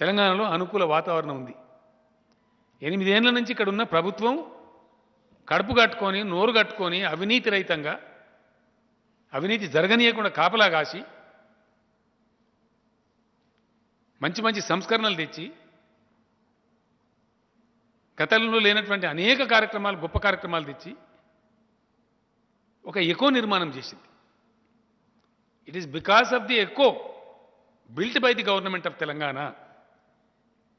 తెలంగాణలో అనుకూల వాతావరణం ఉంది. 8 ఏళ్ల నుంచి ఇక్కడ ఉన్న ప్రభుత్వం కడుపు కట్టుకొని నోరు కట్టుకొని అవినీతి రహితంగా అవినీతి జరగనీయకుండా కాపలా కాసి మంచి మంచి సంస్కరణలు తెచ్చి గతంలో లేనటువంటి అనేక కార్యక్రమాలు గొప్ప కార్యక్రమాలు తెచ్చి ఒక ఎకో నిర్మాణం చేసింది. It is because of the echo built by the government of Telangana.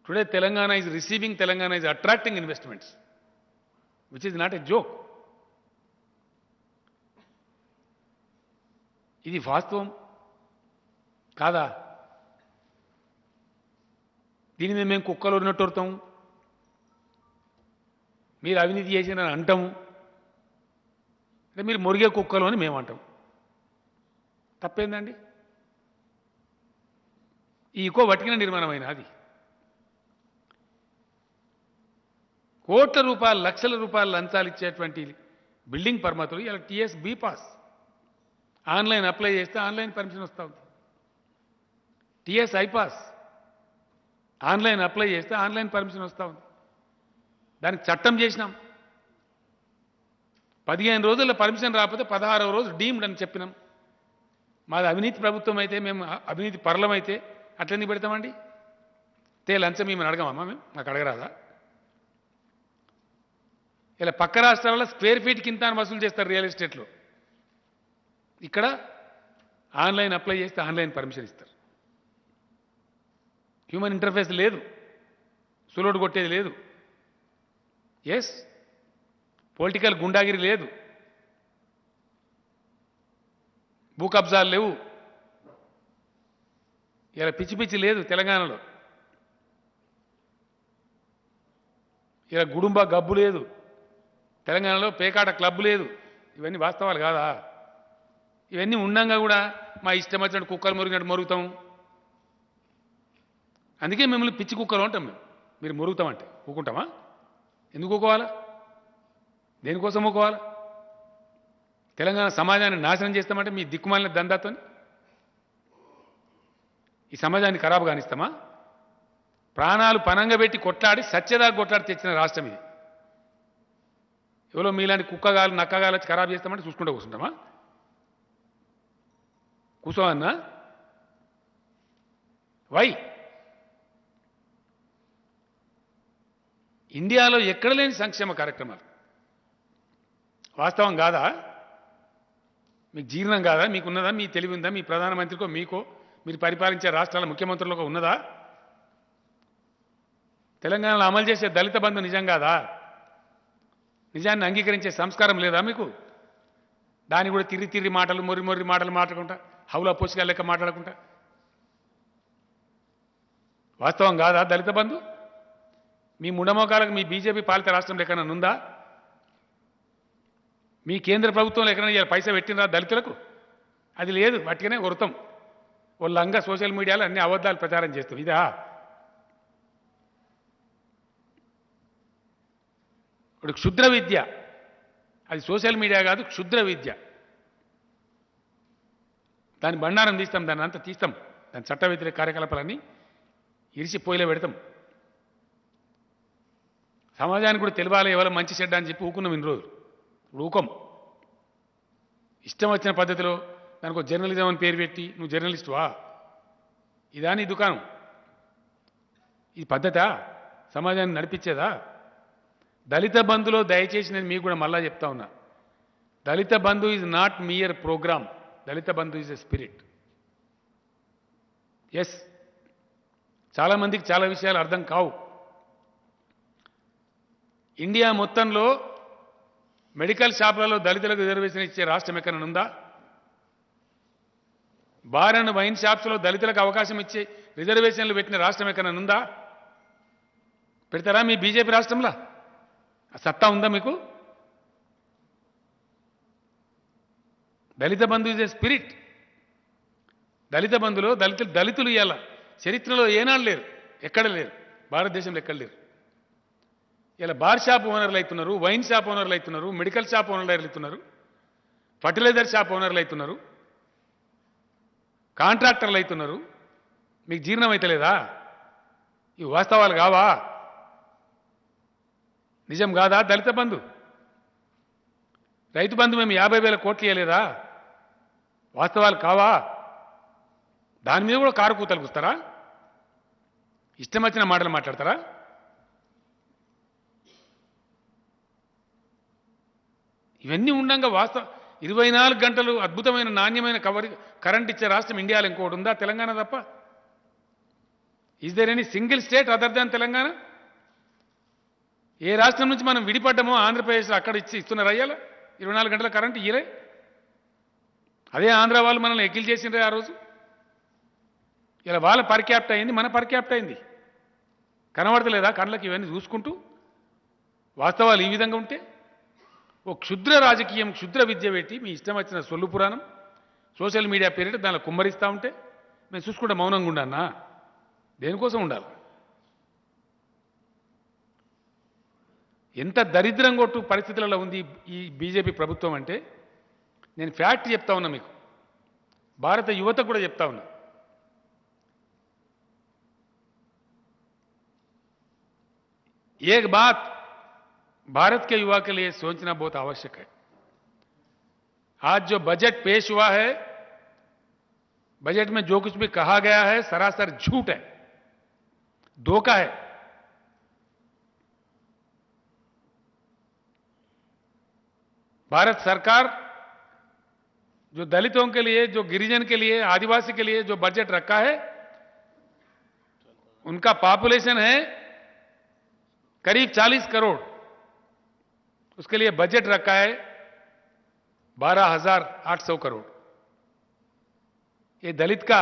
Today Telangana is receiving, Telangana is attracting investments, which is not a joke. ఇది వాస్తవం కాదా? దీని మీద మేము కుక్కలు ఉన్నట్టు మీరు అవినీతి చేసిన అంటాము, అంటే మీరు మురిగే కుక్కలు అని మేము అంటాం. తప్పేందండి? ఈ ఇకో వటికిన నిర్మాణమైన అది కోట్ల రూపాయలు లక్షల రూపాయలు లంచాలు ఇచ్చేటువంటి బిల్డింగ్ పర్మితులు ఇలా TS be pass online apply చేస్తే ఆన్లైన్ పర్మిషన్ వస్తూ ఉంది. టీఎస్ ఐపాస్ ఆన్లైన్ అప్లై చేస్తే ఆన్లైన్ పర్మిషన్ వస్తూ ఉంది. దానికి చట్టం చేసినాం. 15 రోజుల్లో పర్మిషన్ రాకపోతే 16వ రోజు డీమ్డ్ అని చెప్పినాం. మాది అవినీతి ప్రభుత్వం అయితే, మేము అవినీతి పరులం అయితే అట్లెందుకు పెడతామండి? లంచం మేము అడగమమ్మా, మేము మాకు అడగరాదా? ఇలా పక్క రాష్ట్రాల్లో స్క్వేర్ ఫీట్ కింద వసూలు చేస్తారు రియల్ ఎస్టేట్లో. ఇక్కడ ఆన్లైన్ అప్లై చేస్తే ఆన్లైన్ పర్మిషన్ ఇస్తారు. హ్యూమన్ ఇంటర్ఫేస్ లేదు, సులోడు కొట్టేది లేదు, ఎస్ పొలిటికల్ గుండాగిరి లేదు, భూ కబ్జాలు లేవు, ఇలా పిచ్చి పిచ్చి లేదు తెలంగాణలో, ఇలా గుడుంబ గబ్బు లేదు తెలంగాణలో, పేకాట క్లబ్ లేదు. ఇవన్నీ వాస్తవాలు కాదా? ఇవన్నీ ఉండంగా కూడా మా ఇష్టం వచ్చినట్టు కుక్కలు మురిగినట్టు మొరుగుతాం. అందుకే మిమ్మల్ని పిచ్చి కుక్కలు అంటాం మేము. మీరు మురుగుతామంటే ఊకుంటామా? ఎందుకు ఊకోవాలా? దేనికోసం ఊకోవాలా? తెలంగాణ సమాజాన్ని నాశనం చేస్తామంటే మీ దిక్కుమాలిన దందాతో ఈ సమాజాన్ని ఖరాబు కానిస్తామా? ప్రాణాలు పనంగా పెట్టి కొట్లాడి సత్యదాకా కొట్లాడి తెచ్చిన రాష్ట్రం ఇది. ఎవరో మీలాంటి కుక్కగాలు నక్కగాలు వచ్చి ఖరాబు చేస్తామంటే చూసుకుంటూ కూర్చుంటామా? కూర్చోవన్నా? వై? ఇండియాలో ఎక్కడ లేని సంక్షేమ కార్యక్రమాలు. వాస్తవం కాదా? మీకు జీర్ణం కాదా? మీకున్నదా? మీ తెలివి ఉందా? మీ ప్రధానమంత్రికో మీకో మీరు పరిపాలించే రాష్ట్రాల ముఖ్యమంత్రులకు ఉన్నదా? తెలంగాణలో అమలు చేసే దళిత బంధు నిజం కాదా? నిజాన్ని అంగీకరించే సంస్కారం లేదా మీకు? దాన్ని కూడా తిరిగి మాటలు మొర్రి మాటలు మాట్లాడుకుంటా, హౌలా పోసిగా లెక్క మాట్లాడుకుంటా. వాస్తవం కాదా దళిత బంధు? మీ ముండమోకాలకు మీ బీజేపీ పాలిత రాష్ట్రంలో ఎక్కడైనా ఉందా? మీ కేంద్ర ప్రభుత్వంలో ఎక్కడైనా పైసా పెట్టినరా దళితులకు? అది లేదు. వాటికనే వృతం వాళ్ళంగా సోషల్ మీడియాలో అన్ని అబద్ధాలు ప్రచారం చేస్తాం. ఇదా? ఇప్పుడు క్షుద్ర విద్య, అది సోషల్ మీడియా కాదు, క్షుద్ర విద్య. దాని బండారం తీస్తాం, దాన్ని అంతా తీస్తాం, దాని చట్ట వ్యతిరేక కార్యకలాపాలన్నీ ఇరిచి పోయిలో పెడతాం. సమాజానికి కూడా తెలియాలి ఎవరో మంచి చెడ్డ అని చెప్పి ఊకున్నాం ఇన్ని రోజులు. ఇప్పుడు ఊకం. ఇష్టం వచ్చిన పద్ధతిలో దానికి ఒక జర్నలిజం అని పేరు పెట్టి నువ్వు జర్నలిస్టువా? ఇదా నీ దుకాణం? ఇది పద్ధతా? సమాజాన్ని నడిపించేదా? దళిత బంధులో దయచేసి నేను మీకు కూడా మళ్ళా చెప్తా ఉన్నా, Dalit Bandhu is not mere programme. Dalit Bandhu is a spirit. Yes, చాలామందికి చాలా విషయాలు అర్థం కావు. ఇండియా మొత్తంలో మెడికల్ షాపులలో దళితులకు రిజర్వేషన్ ఇచ్చే రాష్ట్రం ఎక్కడైనా ఉందా? బార్ అండ్ వైన్ షాప్స్లో దళితులకు అవకాశం ఇచ్చే రిజర్వేషన్లు పెట్టిన రాష్ట్రం ఎక్కడైనా ఉందా? పెడతారా మీ బీజేపీ రాష్ట్రంలో? సత్తా ఉందా మీకు? దళిత బంధు ఇస్ ఏ స్పిరిట్. దళిత బంధులో దళితులు ఇవ్వాల. చరిత్రలో ఏనాడు లేరు, ఎక్కడ లేరు, భారతదేశంలో ఎక్కడ లేరు. ఇలా బార్ షాప్ ఓనర్లు అవుతున్నారు, వైన్ షాప్ ఓనర్లు అవుతున్నారు, మెడికల్ షాప్ ఓనర్లు అవుతున్నారు, ఫర్టిలైజర్ షాప్ ఓనర్లు అవుతున్నారు, కాంట్రాక్టర్లు అవుతున్నారు. మీకు జీర్ణం అవుతలేదా? ఈ వాస్తవాలు కావా? నిజం కాదా? దళిత బంధు, రైతు బంధు మేము 50,000 కోట్లు ఇవ్వలేదా? వాస్తవాలు కావా? దాని మీద కూడా కారు కూతలు కూస్తారా? ఇష్టం వచ్చిన మాటలు మాట్లాడతారా? ఇవన్నీ ఉండంగా వాస్తవ 24 గంటలు అద్భుతమైన నాణ్యమైన కరెంట్ ఇచ్చే రాష్ట్రం ఇండియాలో ఇంకోటి ఉందా? తెలంగాణ తప్ప. Is there any single state other than Telangana? ఏ రాష్ట్రం నుంచి మనం విడిపడ్డామో ఆంధ్రప్రదేశ్లో అక్కడ ఇస్తున్నారు అయ్యాల 24 గంటల కరెంట్ ఇయ్యలే. అదే ఆంధ్ర వాళ్ళు మనల్ని ఎక్కిల్ చేసిండ్రే ఆ రోజు. ఇలా వాళ్ళ పర్ క్యాపిటా అయింది, మన పర్ క్యాపిటా అయింది. కనబడతలేదా కళ్ళకి? ఇవన్నీ చూసుకుంటూ వాస్తవాలు ఈ విధంగా ఉంటే ఓ క్షుద్ర రాజకీయం, క్షుద్ర విద్య పెట్టి మీ ఇష్టం వచ్చిన సొల్లు పురాణం సోషల్ మీడియా పేరిట దానిలో కుమ్మరిస్తూ ఉంటే మేము చూసుకుంటే మౌనంగా ఉండన్నా? దేనికోసం ఉండాలి? ఎంత దరిద్రం కొట్టు పరిస్థితులలో ఉంది ఈ బీజేపీ ప్రభుత్వం అంటే నేను ఫ్యాక్ట్ చెప్తా ఉన్నా మీకు, భారత యువత కూడా చెప్తా ఉన్నా. एक बात भारत के युवा के लिए सोचना बहुत आवश्यक है. आज जो बजट पेश हुआ है, बजट में जो कुछ भी कहा गया है सरासर झूठ है, धोखा है. भारत सरकार जो दलितों के लिए, जो गिरिजन के लिए, आदिवासी के लिए जो बजट रखा है, उनका पॉपुलेशन है करीब 40 करोड़. उसके लिए बजट रखा है 12,800 करोड़. ये दलित का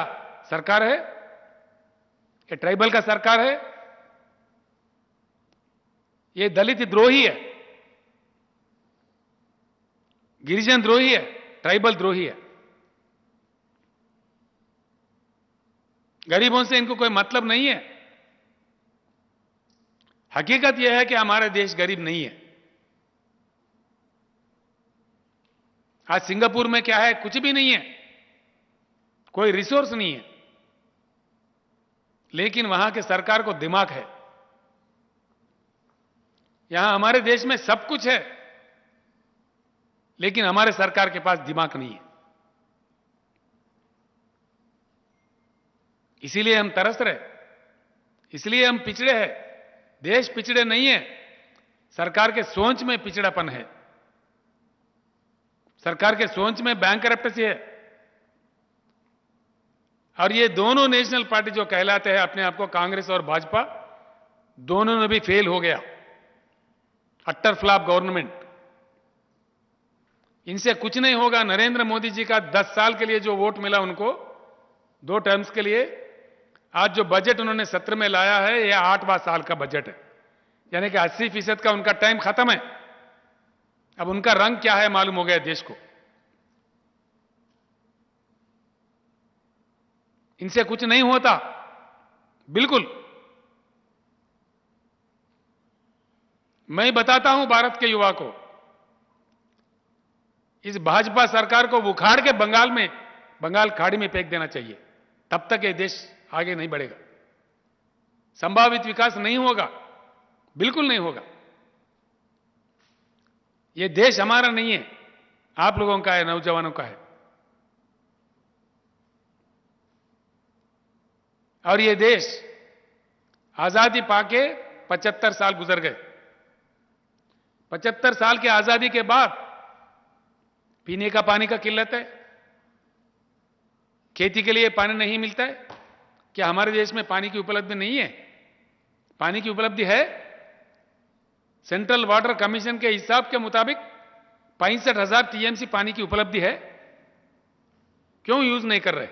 सरकार है? ये ट्राइबल का सरकार है? ये दलित द्रोही है, गिरिजन द्रोही है, ट्राइबल द्रोही है. गरीबों से इनको कोई मतलब नहीं है. हकीकत यह है कि हमारा देश गरीब नहीं है. आज सिंगापुर में क्या है? कुछ भी नहीं है, कोई रिसोर्स नहीं है, लेकिन वहां के सरकार को दिमाग है. यहां हमारे देश में सब कुछ है, लेकिन हमारे सरकार के पास दिमाग नहीं है. इसीलिए हम तरस रहे, इसलिए हम पिछड़े हैं. देश पिछड़े नहीं है, सरकार के सोच में पिछड़ापन है, सरकार के सोच में बैंकरप्सी है. और ये दोनों नेशनल पार्टी जो कहलाते हैं अपने आप को, कांग्रेस और भाजपा, दोनों ने भी फेल हो गया. Attar flop government. इनसे कुछ नहीं होगा. नरेंद्र मोदी जी का 10 साल के लिए जो वोट मिला उनको, 2 टर्म्स के लिए, आज जो बजट उन्होंने सत्र में लाया है यह 8वां साल का बजट है. यानी कि 80% का उनका टाइम खत्म है. अब उनका रंग क्या है मालूम हो गया देश को. इनसे कुछ नहीं होता, बिल्कुल. मैं बताता हूं भारत के युवा को, इस भाजपा सरकार को उखाड़ के बंगाल खाड़ी में फेंक देना चाहिए. तब तक ये देश आगे नहीं बढ़ेगा, संभावित विकास नहीं होगा, बिल्कुल नहीं होगा. ये देश हमारा नहीं है, आप लोगों का है, नौजवानों का है. और ये देश आजादी पाके 75 साल गुजर गए. 75 साल की आजादी के बाद पीने का पानी का किल्लत है, खेती के लिए पानी नहीं मिलता है. क्या हमारे देश में पानी की उपलब्धि नहीं है? पानी की उपलब्धि है. सेंट्रल वाटर कमीशन के हिसाब के मुताबिक 65,000 टीएमसी पानी की उपलब्धि है. क्यों यूज नहीं कर रहे?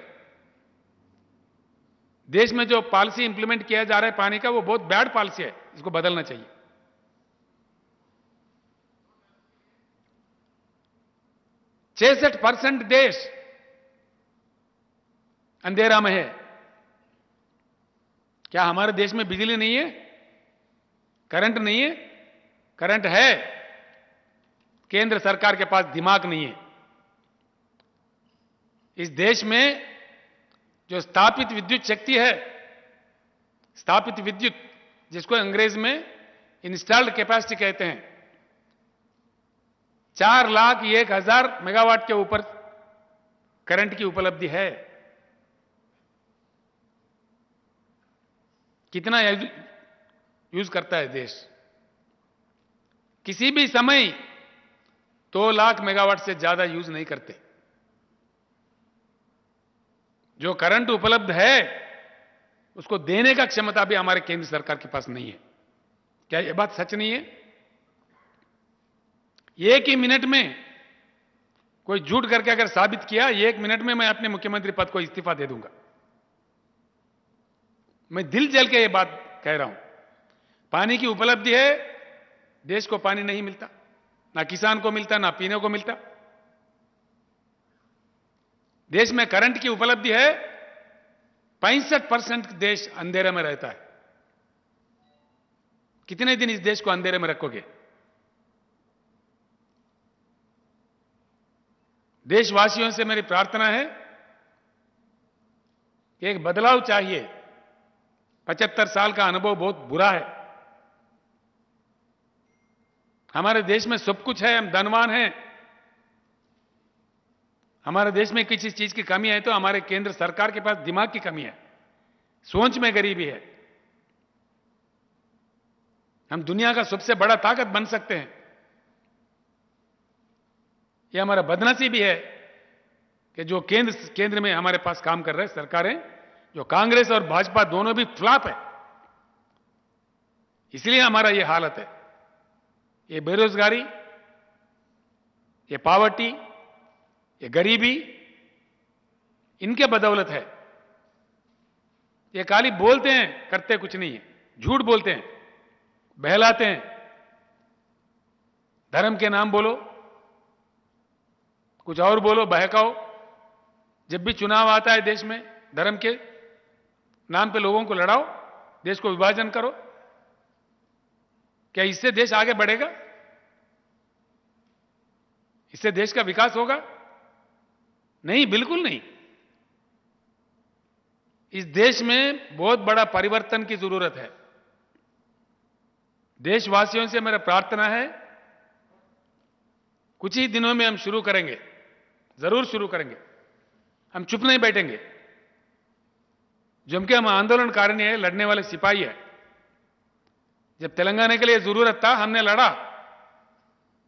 देश में जो पॉलिसी इंप्लीमेंट किया जा रहा है पानी का, वो बहुत बैड पॉलिसी है, इसको बदलना चाहिए. 66% देश अंधेरा में है. क्या हमारे देश में बिजली नहीं है? करंट नहीं है? करंट है, केंद्र सरकार के पास दिमाग नहीं है. इस देश में जो स्थापित विद्युत शक्ति है स्थापित विद्युत, जिसको अंग्रेज में इंस्टॉल्ड कैपेसिटी कहते हैं, 4,01,000 मेगावाट के ऊपर करंट की उपलब्धि है। कितना यूज करता है देश? किसी भी समय 2 लाख मेगावाट से ज्यादा यूज नहीं करते। जो करंट उपलब्ध है उसको देने का क्षमता भी हमारे केंद्र सरकार के पास नहीं है। क्या यह बात सच नहीं है? एक ही मिनट में कोई झूठ करके अगर साबित किया, 1 मिनट में मैं अपने मुख्यमंत्री पद को इस्तीफा दे दूंगा। मैं दिल जल के ये बात कह रहा हूं। पानी की उपलब्धि है, देश को पानी नहीं मिलता, ना किसान को मिलता, ना पीने को मिलता। देश में करंट की उपलब्धि है, 65% देश अंधेरे में रहता है। कितने दिन इस देश को अंधेरे में रखोगे? देशवासियों से मेरी प्रार्थना है कि एक बदलाव चाहिए। 75 साल का अनुभव बहुत बुरा है। हमारे देश में सब कुछ है, हम धनवान हैं। हमारे देश में किसी चीज की कमी है तो हमारे केंद्र सरकार के पास दिमाग की कमी है, सोच में गरीबी है। हम दुनिया का सबसे बड़ा ताकत बन सकते हैं। यह हमारा बदनसीबी है कि जो केंद्र में हमारे पास काम कर रहे सरकारें, जो कांग्रेस और भाजपा दोनों भी फ्लॉप है। इसलिए हमारा यह हालत है। ये बेरोजगारी, ये पॉवर्टी, ये गरीबी, इनके बदौलत है। ये खाली बोलते हैं, करते कुछ नहीं है। झूठ बोलते हैं, बहलाते हैं। धर्म के नाम बोलो, कुछ और बोलो, बहकाओ। जब भी चुनाव आता है देश में, धर्म के नाम पे लोगों को लड़ाओ, देश को विभाजन करो। क्या इससे देश आगे बढ़ेगा? इससे देश का विकास होगा? नहीं, बिल्कुल नहीं। इस देश में बहुत बड़ा परिवर्तन की जरूरत है। देशवासियों से मेरा प्रार्थना है, कुछ ही दिनों में हम शुरू करेंगे, जरूर शुरू करेंगे। हम चुप नहीं बैठेंगे। जम के हम आंदोलनकारिणी है, लड़ने वाले सिपाही है। जब तेलंगाना के लिए जरूरत था, हमने लड़ा।